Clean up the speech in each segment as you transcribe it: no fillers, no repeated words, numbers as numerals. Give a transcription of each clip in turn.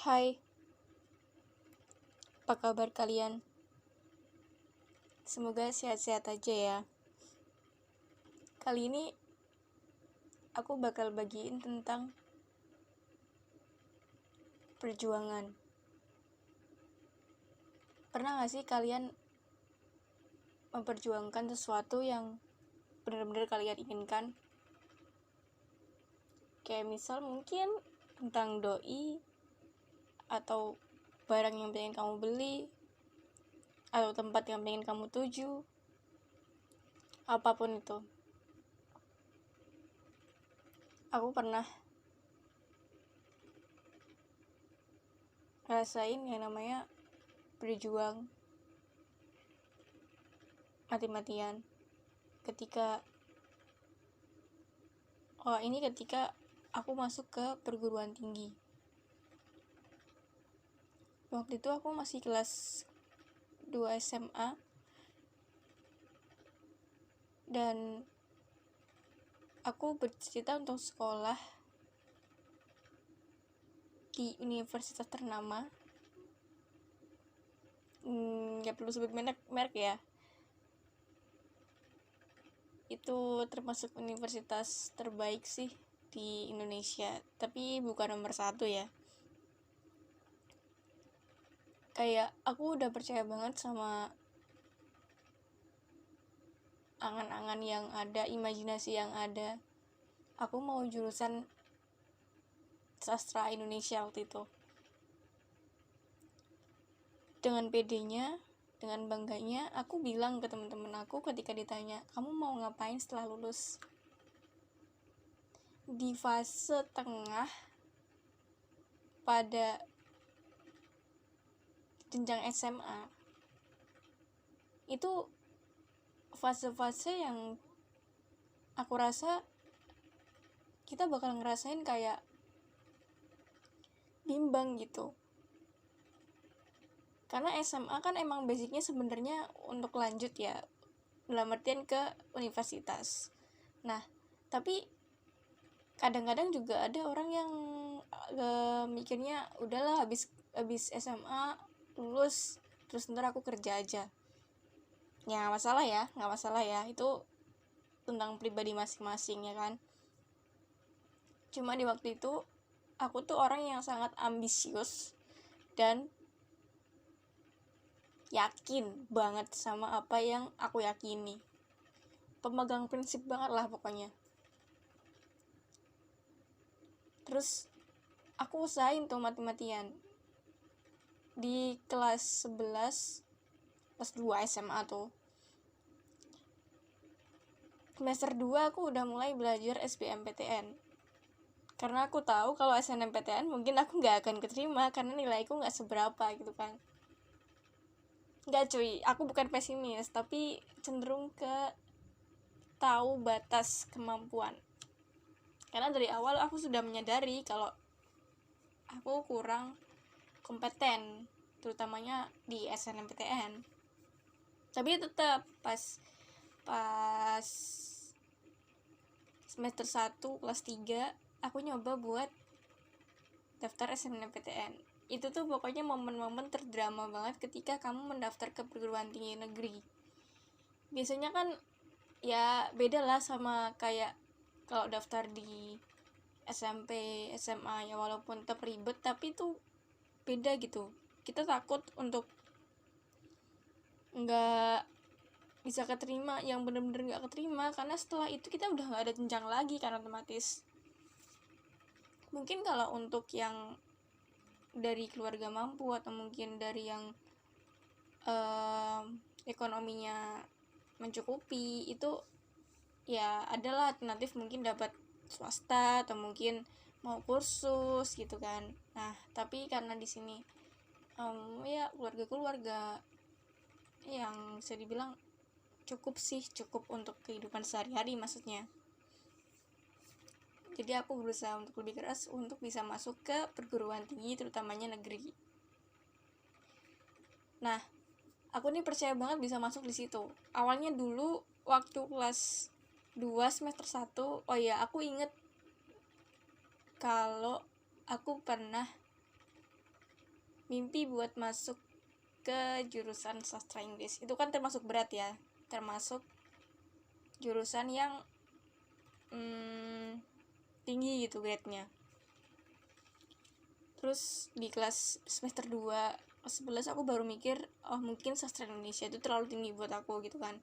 Hai, apa kabar kalian? Semoga sehat-sehat aja ya. Kali ini aku bakal bagiin tentang perjuangan. Pernah gak sih kalian memperjuangkan sesuatu yang benar-benar kalian inginkan? Kayak misal mungkin tentang doi, atau barang yang pengen kamu beli, atau tempat yang pengen kamu tuju, apapun itu. Aku pernah ngerasain yang namanya berjuang mati-matian ketika aku masuk ke perguruan tinggi. Waktu itu aku masih kelas 2 SMA dan aku bercita untuk sekolah di universitas ternama. Gak perlu sebut merek ya. Itu termasuk universitas terbaik sih di Indonesia, tapi bukan nomor 1 ya. Kayak aku udah percaya banget sama angan-angan yang ada, imajinasi yang ada. Aku mau jurusan sastra Indonesia waktu itu. Dengan pedenya, dengan bangganya, aku bilang ke teman-teman aku ketika ditanya, kamu mau ngapain setelah lulus? Di fase tengah pada jenjang SMA, itu fase-fase yang aku rasa kita bakal ngerasain kayak bimbang gitu. Karena SMA kan emang basicnya sebenarnya untuk lanjut ya, dalam artian ke universitas. Nah, tapi kadang-kadang juga ada orang yang mikirnya udahlah habis SMA lulus terus ntar aku kerja aja. Ya nggak masalah ya, itu tentang pribadi masing-masing ya kan. Cuma di waktu itu aku tuh orang yang sangat ambisius dan yakin banget sama apa yang aku yakini, pemegang prinsip banget lah pokoknya. Terus aku usahain tuh mati-matian di kelas 11, kelas 2 SMA tuh. Semester 2 aku udah mulai belajar SBMPTN, karena aku tahu kalau SNMPTN mungkin aku gak akan keterima karena nilaiku gak seberapa gitu kan. Gak cuy, aku bukan pesimis, tapi cenderung ke tahu batas kemampuan. Karena dari awal aku sudah menyadari kalau aku kurang kompeten, terutamanya di SNMPTN. Tapi tetap pas semester 1 kelas 3 aku nyoba buat daftar SNMPTN. Itu tuh pokoknya momen-momen terdrama banget ketika kamu mendaftar ke perguruan tinggi negeri. Biasanya kan ya beda lah sama kayak kalau daftar di SMP, SMA ya, walaupun tetap ribet tapi tuh beda gitu. Kita takut untuk nggak bisa keterima, yang bener-bener nggak keterima, karena setelah itu kita udah nggak ada jenjang lagi kan otomatis. Mungkin kalau untuk yang dari keluarga mampu atau mungkin dari yang ekonominya mencukupi, itu ya adalah alternatif, mungkin dapat swasta atau mungkin mau kursus gitu kan. Nah tapi karena di sini ya keluarga yang bisa dibilang cukup untuk kehidupan sehari-hari maksudnya. Jadi aku berusaha untuk lebih keras untuk bisa masuk ke perguruan tinggi, terutamanya negeri. Nah, aku nih percaya banget bisa masuk di situ. Awalnya dulu waktu kelas 2 semester 1, oh ya aku inget kalau aku pernah mimpi buat masuk ke jurusan sastra Inggris. Itu kan termasuk berat ya, termasuk jurusan yang tinggi gitu grade-nya. Terus di kelas semester 2 kelas 11 aku baru mikir, oh mungkin sastra Indonesia itu terlalu tinggi buat aku gitu kan.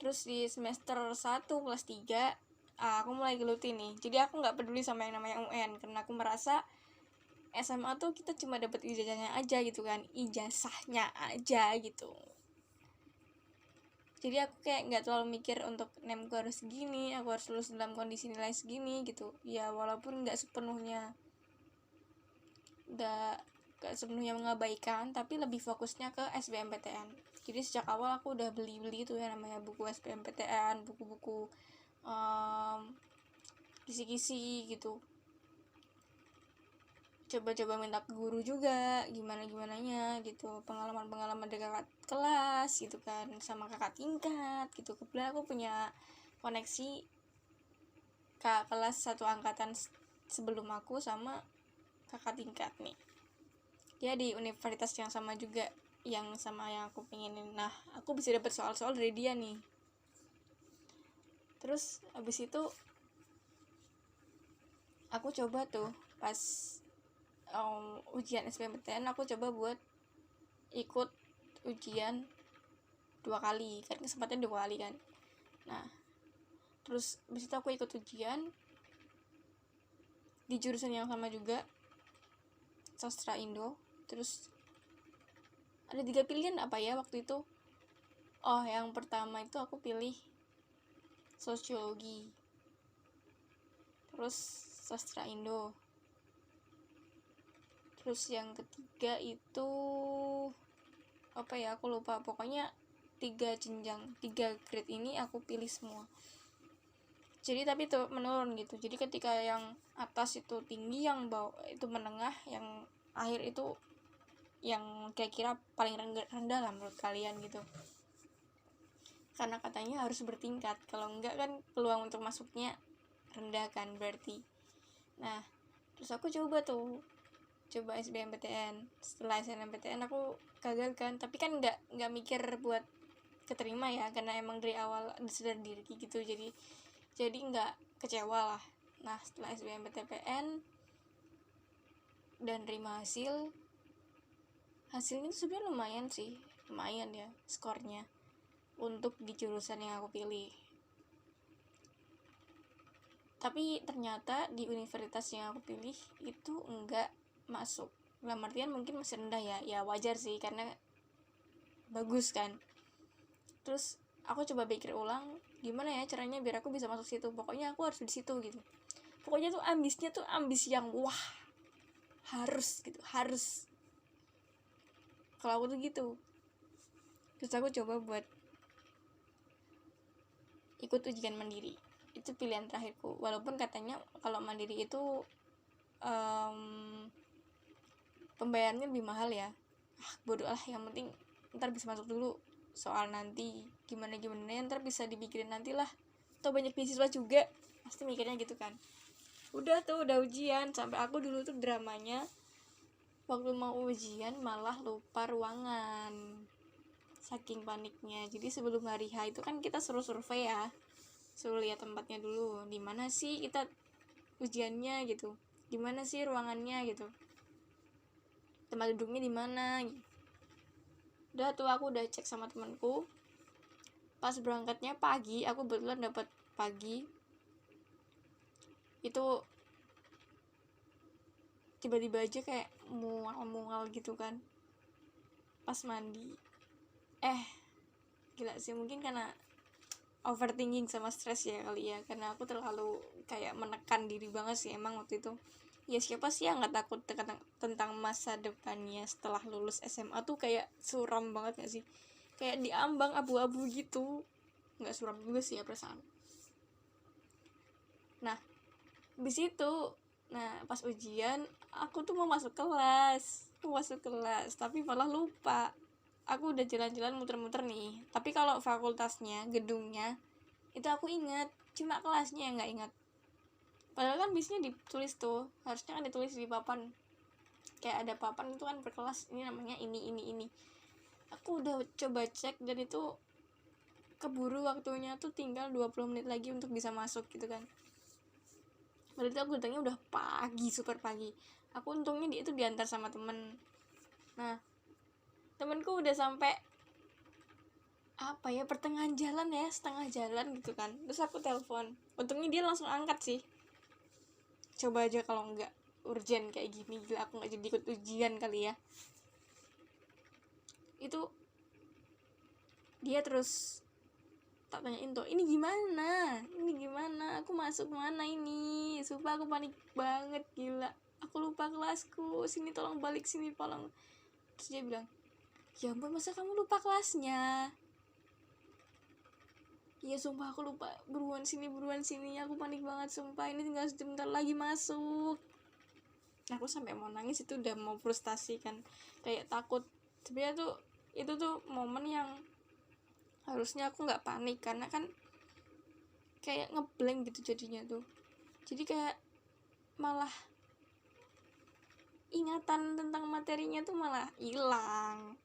Terus di semester 1 kelas 3 aku mulai geluti nih. Jadi aku nggak peduli sama yang namanya UN, karena aku merasa SMA tuh kita cuma dapat ijazahnya aja gitu kan, ijazahnya aja gitu. Jadi aku kayak nggak terlalu mikir untuk nemku harus segini, aku harus lulus dalam kondisi nilai segini gitu. Ya walaupun nggak sepenuhnya mengabaikan, tapi lebih fokusnya ke SBMPTN. Jadi sejak awal aku udah beli tuh ya namanya buku SBMPTN, buku-buku kisi-kisi gitu. Coba-coba minta ke guru juga gimana-gimananya gitu, pengalaman dari kakak kelas gitu kan, sama kakak tingkat gitu. Kebetulan aku punya koneksi kakak kelas satu angkatan sebelum aku sama kakak tingkat nih, dia di universitas yang sama juga, yang sama yang aku pengenin. Nah aku bisa dapat soal-soal dari dia nih. Terus abis itu aku coba tuh pas ujian SBMPTN, aku coba buat ikut ujian 2 kali kan, kesempatan 2 kali kan. Nah terus abis itu aku ikut ujian di jurusan yang sama juga, sastra Indo. Terus ada 3 pilihan apa ya waktu itu. Oh yang pertama itu aku pilih sosiologi, terus sastra Indo. Terus yang ketiga itu apa ya, aku lupa. Pokoknya 3 jenjang, 3 grade ini aku pilih semua. Jadi tapi itu menurun gitu. Jadi ketika yang atas itu tinggi, yang bawah itu menengah, yang akhir itu yang kira-kira paling rendah lah menurut kalian gitu. Karena katanya harus bertingkat, kalau enggak kan peluang untuk masuknya rendah kan berarti. Nah terus aku coba SBMPTN. Setelah SNMPTN aku gagal kan, tapi kan nggak mikir buat keterima ya, karena emang dari awal sadar diri gitu, jadi nggak kecewa lah. Nah setelah SBMPTN dan terima hasilnya sebenarnya lumayan ya skornya untuk di jurusan yang aku pilih. Tapi ternyata di universitas yang aku pilih itu enggak masuk. Dalam artian mungkin masih rendah ya wajar sih karena bagus kan. Terus aku coba pikir ulang gimana ya caranya biar aku bisa masuk situ, pokoknya aku harus di situ gitu. Pokoknya tuh ambisnya tuh ambis yang wah, harus gitu, harus. Kalau aku tuh gitu. Terus aku coba buat ikut ujian mandiri. Itu pilihan terakhirku. Walaupun katanya kalau mandiri itu pembayarannya lebih mahal ya. Bodoh lah, yang penting ntar bisa masuk dulu. Soal nanti gimana ntar bisa dipikirin nanti lah. Atau banyak beasiswa juga. Pasti mikirnya gitu kan. Udah ujian. Sampai aku dulu tuh dramanya, waktu mau ujian malah lupa ruangan, saking paniknya. Jadi sebelum hari H itu kan kita suruh survei ya, suruh lihat tempatnya dulu, di mana sih kita ujiannya gitu, di mana sih ruangannya gitu, tempat duduknya di mana gitu. Udah aku udah cek sama temanku. Pas berangkatnya pagi, aku kebetulan dapat pagi itu, tiba-tiba aja kayak mual gitu kan pas mandi. Gila sih, mungkin karena overthinking sama stres ya kali ya, karena aku terlalu kayak menekan diri banget sih emang waktu itu. Ya siapa sih yang nggak takut tentang masa depannya setelah lulus SMA tuh, kayak suram banget gak sih, kayak diambang abu-abu gitu. Nggak suram juga sih ya perasaan. Nah habis itu, pas ujian aku tuh mau masuk kelas, tapi malah lupa. Aku udah jalan-jalan muter-muter nih, tapi kalau fakultasnya, gedungnya itu aku ingat, cuma kelasnya yang nggak ingat. Padahal kan biasanya ditulis tuh, harusnya kan ditulis di papan kayak ada papan itu kan per kelas, ini namanya ini. Aku udah coba cek dan itu keburu waktunya tuh tinggal 20 menit lagi untuk bisa masuk gitu kan. Berarti aku datangnya udah pagi, super pagi. Aku untungnya itu diantar sama temen. Nah, temenku udah sampai pertengahan jalan ya, setengah jalan gitu kan. Terus aku telepon, untungnya dia langsung angkat sih. Coba aja kalau enggak urgent kayak gini, gila aku nggak jadi ikut ujian kali ya. Itu dia terus tak tanyain tuh, ini gimana, aku masuk mana ini, sumpah aku panik banget, gila aku lupa kelasku, sini tolong balik sini tolong. Terus dia bilang, ya ampun masa kamu lupa kelasnya. Iya sumpah aku lupa, buruan sini, aku panik banget sumpah, ini tinggal sebentar lagi masuk. Aku sampai mau nangis, itu udah mau frustasi kan, kayak takut. Sebenarnya tuh itu tuh momen yang harusnya aku nggak panik, karena kan kayak ngeblank gitu jadinya tuh, jadi kayak malah ingatan tentang materinya tuh malah hilang.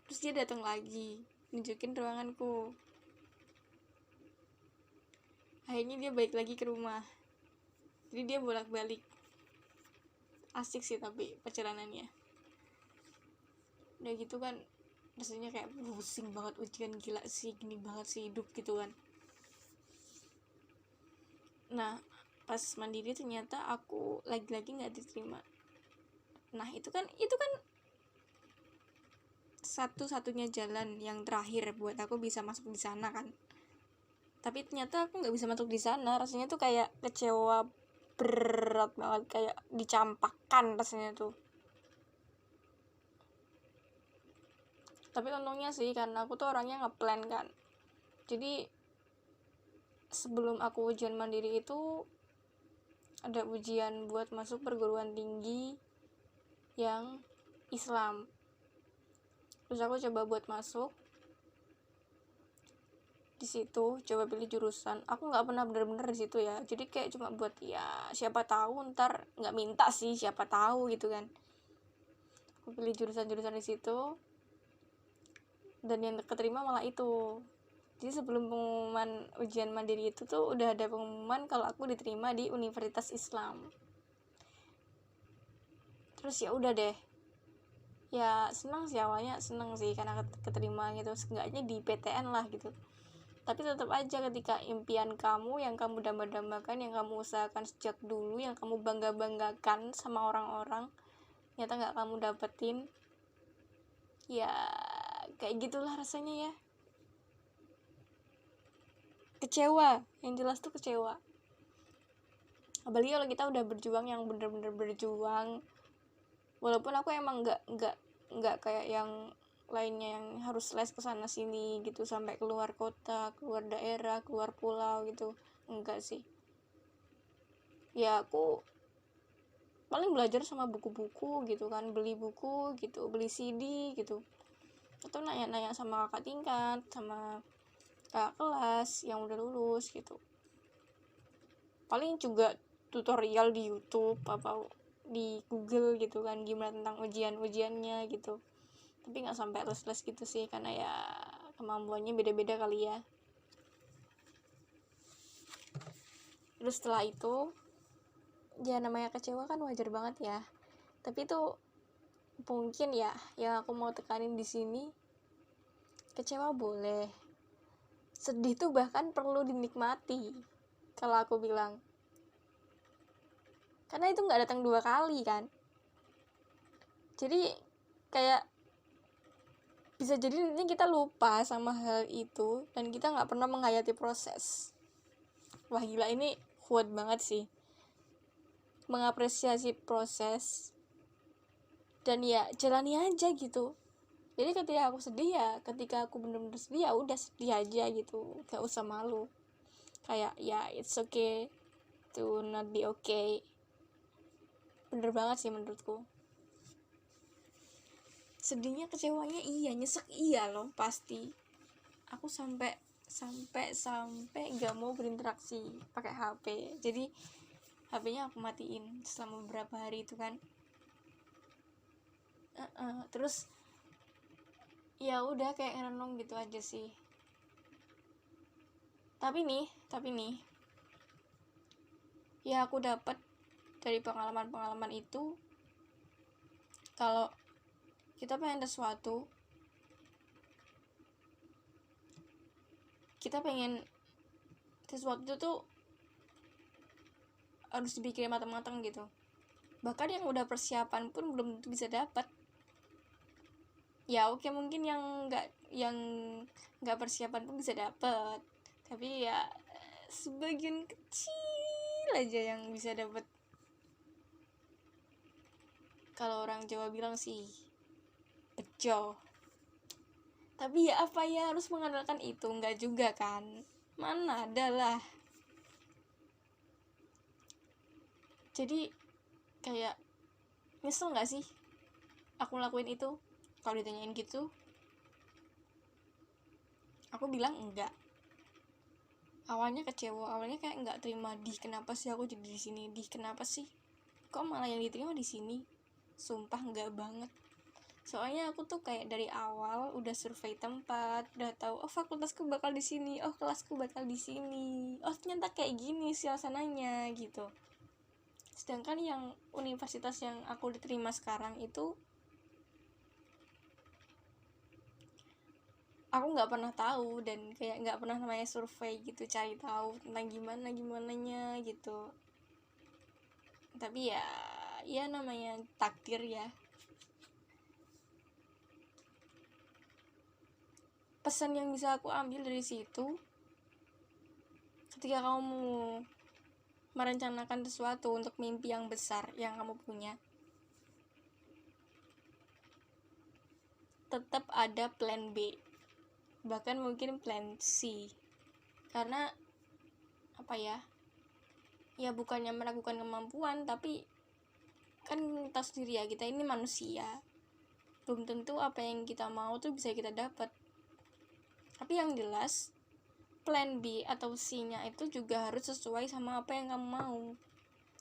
Terus dia datang lagi nunjukin ruanganku, akhirnya dia balik lagi ke rumah, jadi dia bolak-balik. Asik sih tapi perjalanannya. Udah gitu kan rasanya kayak pusing banget ujian, gila sih gini banget sih hidup gitu kan. Nah pas mandiri ternyata aku lagi-lagi nggak diterima. Nah itu kan satu-satunya jalan yang terakhir buat aku bisa masuk di sana kan. Tapi ternyata aku nggak bisa masuk di sana. Rasanya tuh kayak kecewa berat banget, kayak dicampakkan rasanya tuh. Tapi untungnya sih karena aku tuh orangnya ngeplan kan. Jadi sebelum aku ujian mandiri itu ada ujian buat masuk perguruan tinggi yang Islam. Terus aku coba buat masuk di situ, coba pilih jurusan. Aku nggak pernah bener-bener di situ ya, jadi kayak cuma buat ya siapa tahu, ntar nggak minta sih, siapa tahu gitu kan. Aku pilih jurusan di situ dan yang keterima malah itu. Jadi sebelum pengumuman ujian mandiri itu tuh udah ada pengumuman kalau aku diterima di Universitas Islam. Terus ya udah deh, ya senang sih awalnya, senang sih karena keterima gitu, seenggaknya di PTN lah gitu. Tapi tetap aja ketika impian kamu yang kamu dambakan, yang kamu usahakan sejak dulu, yang kamu banggakan sama orang-orang, ternyata nggak kamu dapetin, ya kayak gitulah rasanya ya. Kecewa, yang jelas tuh kecewa. Apalagi kalau kita udah berjuang, yang bener-bener berjuang, walaupun aku emang nggak kayak yang lainnya yang harus les kesana sini gitu sampai keluar kota, keluar daerah, keluar pulau gitu, enggak sih. Ya aku paling belajar sama buku-buku gitu kan, beli buku gitu, beli CD gitu, atau nanya-nanya sama kakak tingkat, sama kakak kelas yang udah lulus gitu. Paling juga tutorial di YouTube apa di Google gitu kan, gimana tentang ujiannya gitu. Tapi nggak sampai les gitu sih, karena ya kemampuannya beda-beda kali ya. Terus setelah itu ya namanya kecewa kan wajar banget ya, tapi itu mungkin ya yang aku mau tekanin di sini, kecewa boleh, sedih tuh bahkan perlu dinikmati kalau aku bilang, karena itu nggak datang 2 kali kan. Jadi kayak bisa jadi nanti kita lupa sama hal itu dan kita nggak pernah menghayati proses. Wah gila, ini kuat banget sih, mengapresiasi proses dan ya jalani aja gitu. Jadi ketika aku sedih ya, ketika aku bener-bener sedih ya udah sedih aja gitu, gak usah malu, kayak ya it's okay to not be okay. Bener banget sih menurutku. Sedihnya, kecewanya iya, nyesek iya loh pasti. Aku sampai gak mau berinteraksi pakai HP. Jadi HP-nya aku matiin selama beberapa hari itu kan. Terus ya udah kayak renung gitu aja sih. Tapi nih ya aku dapat dari pengalaman itu, kalau kita pengen sesuatu, itu tuh harus dipikirin matang-matang gitu. Bahkan yang udah persiapan pun belum tentu bisa dapat. Ya oke, mungkin yang nggak persiapan pun bisa dapat, tapi ya sebagian kecil aja yang bisa dapat. Kalau orang Jawa bilang sih bejo. Tapi ya apa ya harus mengandalkan itu? Enggak juga kan, mana adalah. Jadi kayak nyesel nggak sih aku ngelakuin itu? Kalau ditanyain gitu, aku bilang enggak. Awalnya kecewa, awalnya kayak nggak terima, kenapa sih aku jadi di sini, kenapa sih kok malah yang diterima di sini. Sumpah nggak banget. Soalnya aku tuh kayak dari awal udah survei tempat, udah tahu oh fakultasku bakal di sini, oh kelasku bakal di sini, oh ternyata kayak gini suasananya gitu. Sedangkan yang universitas yang aku diterima sekarang itu aku nggak pernah tahu, dan kayak nggak pernah namanya survei gitu cari tahu tentang gimananya gitu. Tapi ya namanya takdir ya. Pesan yang bisa aku ambil dari situ, ketika kamu merencanakan sesuatu untuk mimpi yang besar yang kamu punya, tetap ada plan B, bahkan mungkin plan C. Karena apa ya bukannya meragukan kemampuan, tapi kan kita sendiri ya, kita ini manusia, belum tentu apa yang kita mau tuh bisa kita dapat. Tapi yang jelas plan B atau C-nya itu juga harus sesuai sama apa yang kamu mau.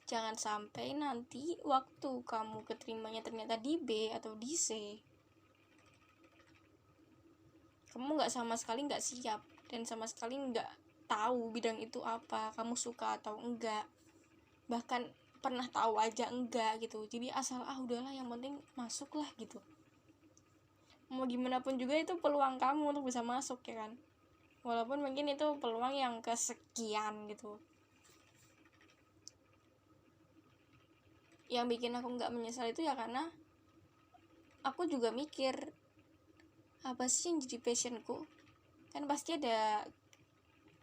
Jangan sampai nanti waktu kamu keterimanya ternyata di B atau di C, kamu sama sekali nggak siap, dan sama sekali nggak tahu bidang itu apa, kamu suka atau enggak, bahkan pernah tahu aja enggak gitu. Jadi asal udahlah yang penting masuk lah gitu. Mau gimana pun juga itu peluang kamu untuk bisa masuk ya kan, walaupun mungkin itu peluang yang kesekian gitu. Yang bikin aku nggak menyesal itu ya karena aku juga mikir apa sih yang jadi passionku. Kan pasti ada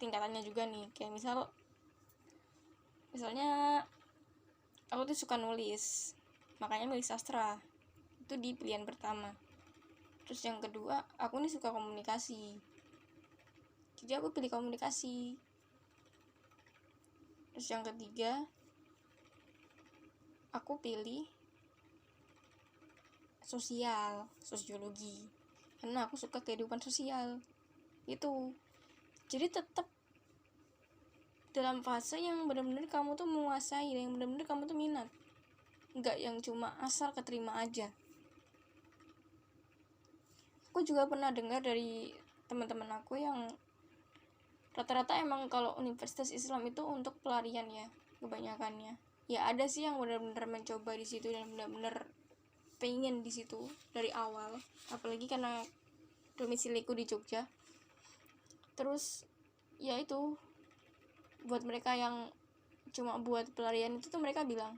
tingkatannya juga nih, kayak misalnya aku tuh suka nulis, makanya milih sastra, itu di pilihan pertama. Terus yang kedua, aku nih suka komunikasi, jadi aku pilih komunikasi. Terus yang ketiga, aku pilih sosiologi, karena aku suka kehidupan sosial itu. Jadi tetap dalam fase yang benar-benar kamu tuh menguasai, yang benar-benar kamu tuh minat, nggak yang cuma asal keterima aja. Aku juga pernah dengar dari teman-teman aku yang rata-rata emang kalau universitas Islam itu untuk pelarian ya, kebanyakannya. Ya ada sih yang benar-benar mencoba di situ dan benar-benar pengen di situ dari awal, apalagi karena domisiliku di Jogja. Terus ya itu, buat mereka yang cuma buat pelarian itu tuh mereka bilang,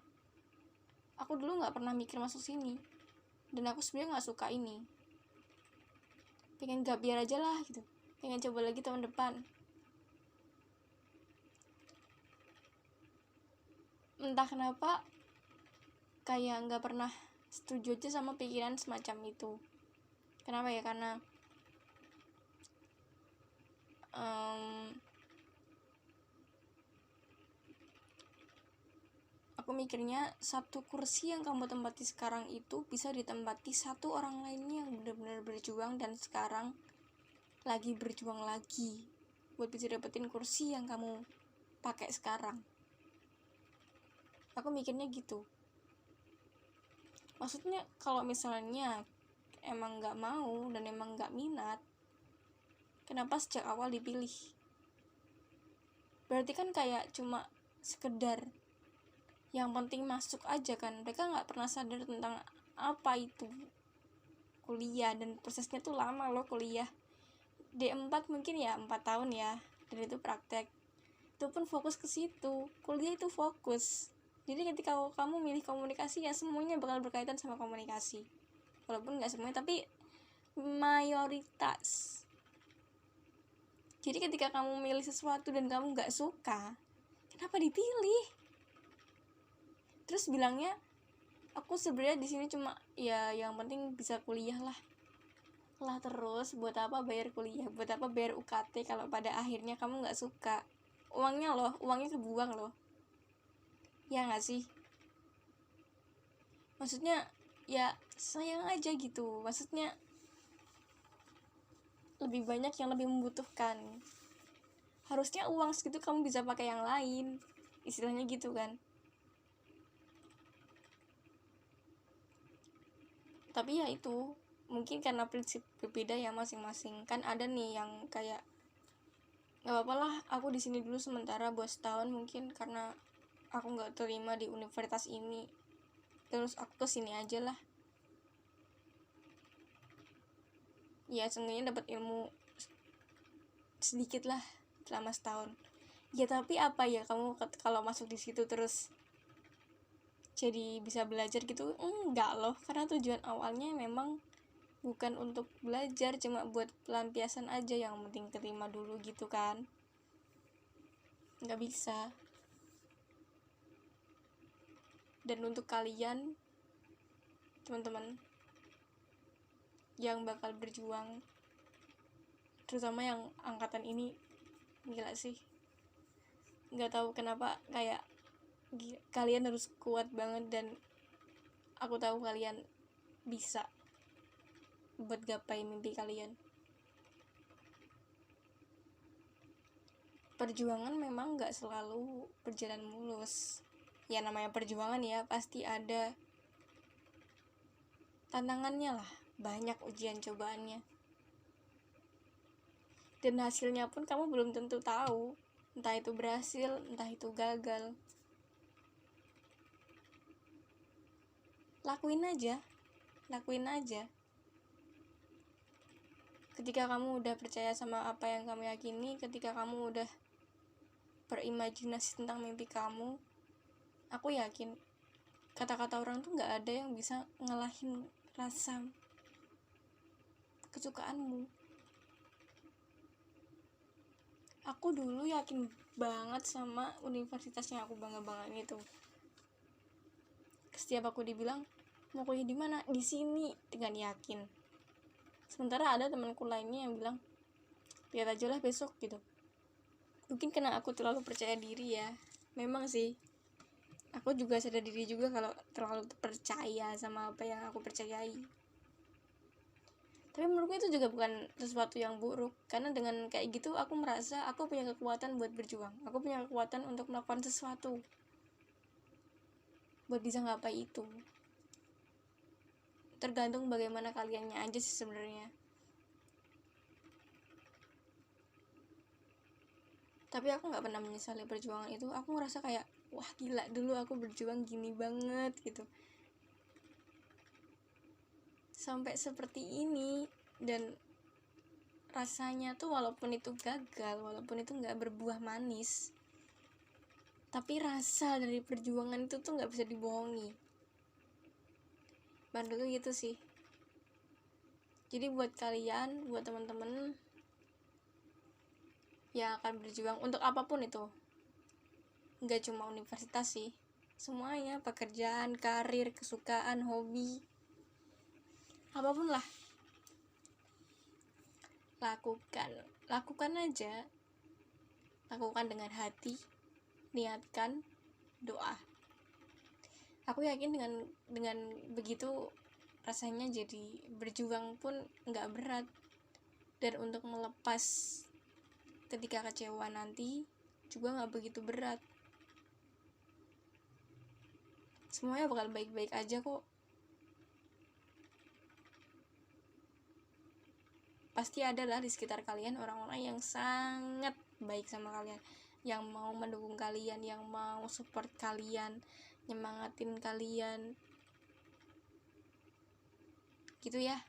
aku dulu nggak pernah mikir masuk sini, dan aku sebenarnya nggak suka ini, pengen gap year aja lah gitu, pengen coba lagi tahun depan. Entah kenapa kayak nggak pernah setuju aja sama pikiran semacam itu. Kenapa ya? Karena aku mikirnya satu kursi yang kamu tempati sekarang itu bisa ditempati satu orang lainnya yang benar-benar berjuang dan sekarang lagi berjuang lagi buat bisa dapetin kursi yang kamu pakai sekarang. Aku mikirnya gitu. Maksudnya kalau misalnya emang nggak mau dan emang nggak minat, kenapa sejak awal dipilih? Berarti kan kayak cuma sekedar yang penting masuk aja kan. Mereka nggak pernah sadar tentang apa itu kuliah, dan prosesnya tuh lama loh kuliah. D4 mungkin ya 4 tahun ya, dan itu praktek. Itu pun fokus ke situ. Kuliah itu fokus. Jadi ketika kamu milih komunikasi, ya semuanya bakal berkaitan sama komunikasi. Walaupun nggak semuanya, tapi mayoritas. Jadi ketika kamu milih sesuatu dan kamu nggak suka, kenapa dipilih? Terus bilangnya, aku sebenarnya di sini cuma ya yang penting bisa kuliah lah. Lah terus buat apa bayar kuliah? Buat apa bayar UKT kalau pada akhirnya kamu nggak suka? Uangnya kebuang loh. Ya nggak sih? Maksudnya ya sayang aja gitu. Maksudnya lebih banyak yang lebih membutuhkan. Harusnya uang segitu kamu bisa pakai yang lain, istilahnya gitu kan. Tapi ya itu mungkin karena prinsip berbeda ya masing-masing. Kan ada nih yang kayak nggak apa-apa lah, aku di sini dulu sementara buat setahun mungkin karena aku nggak terima di universitas ini, terus aku kesini aja lah. Ya seenggaknya dapat ilmu sedikit lah selama setahun. Ya tapi apa ya kamu kalau masuk di situ terus jadi bisa belajar gitu? Enggak loh, karena tujuan awalnya memang bukan untuk belajar, cuma buat pelampiasan aja, yang penting keterima dulu gitu kan. Nggak bisa. Dan untuk kalian teman-teman yang bakal berjuang, terutama yang angkatan ini, gila sih, nggak tahu kenapa kayak kalian harus kuat banget, dan aku tahu kalian bisa buat gapai mimpi kalian. Perjuangan memang nggak selalu berjalan mulus. Ya namanya perjuangan ya, pasti ada tantangannya lah, banyak ujian cobaannya. Dan hasilnya pun kamu belum tentu tahu, entah itu berhasil, entah itu gagal. Lakuin aja. Ketika kamu udah percaya sama apa yang kamu yakini, ketika kamu udah berimajinasi tentang mimpi kamu, aku yakin kata-kata orang tuh gak ada yang bisa ngalahin rasa kesukaanmu. Aku dulu yakin banget sama universitas yang aku bangga-banggain itu. Setiap aku dibilang mau kuliah di mana, di sini, dengan yakin. Sementara ada temanku lainnya yang bilang lihat aja lah besok gitu. Mungkin karena aku terlalu percaya diri ya. Memang sih, aku juga sadar diri juga kalau terlalu percaya sama apa yang aku percayai. Tapi menurutku itu juga bukan sesuatu yang buruk, karena dengan kayak gitu aku merasa aku punya kekuatan buat berjuang. Aku punya kekuatan untuk melakukan sesuatu buat bisa ngapai itu. Tergantung bagaimana kaliannya aja sih sebenarnya. Tapi aku nggak pernah menyesali perjuangan itu. Aku ngerasa kayak wah gila, dulu aku berjuang gini banget gitu, sampai seperti ini. Dan rasanya tuh walaupun itu gagal, walaupun itu nggak berbuah manis, tapi rasa dari perjuangan itu tuh nggak bisa dibohongi. Menurutku gitu sih. Jadi buat kalian, buat teman-teman yang akan berjuang untuk apapun itu, nggak cuma universitas sih, semuanya, pekerjaan, karir, kesukaan, hobi, apapun lah, lakukan aja. Lakukan dengan hati, niatkan, doa. Aku yakin dengan begitu rasanya jadi berjuang pun nggak berat, dan untuk melepas ketika kecewa nanti juga nggak begitu berat. semuanya bakal baik-baik aja kok. Pasti ada lah di sekitar kalian orang-orang yang sangat baik sama kalian, yang mau mendukung kalian, yang mau support kalian, nyemangatin kalian gitu ya.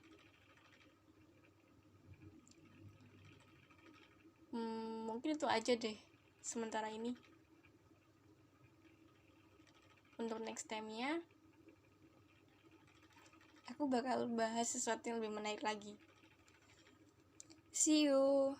Mungkin itu aja deh sementara ini. Untuk next time-nya aku bakal bahas sesuatu yang lebih menarik lagi. See you.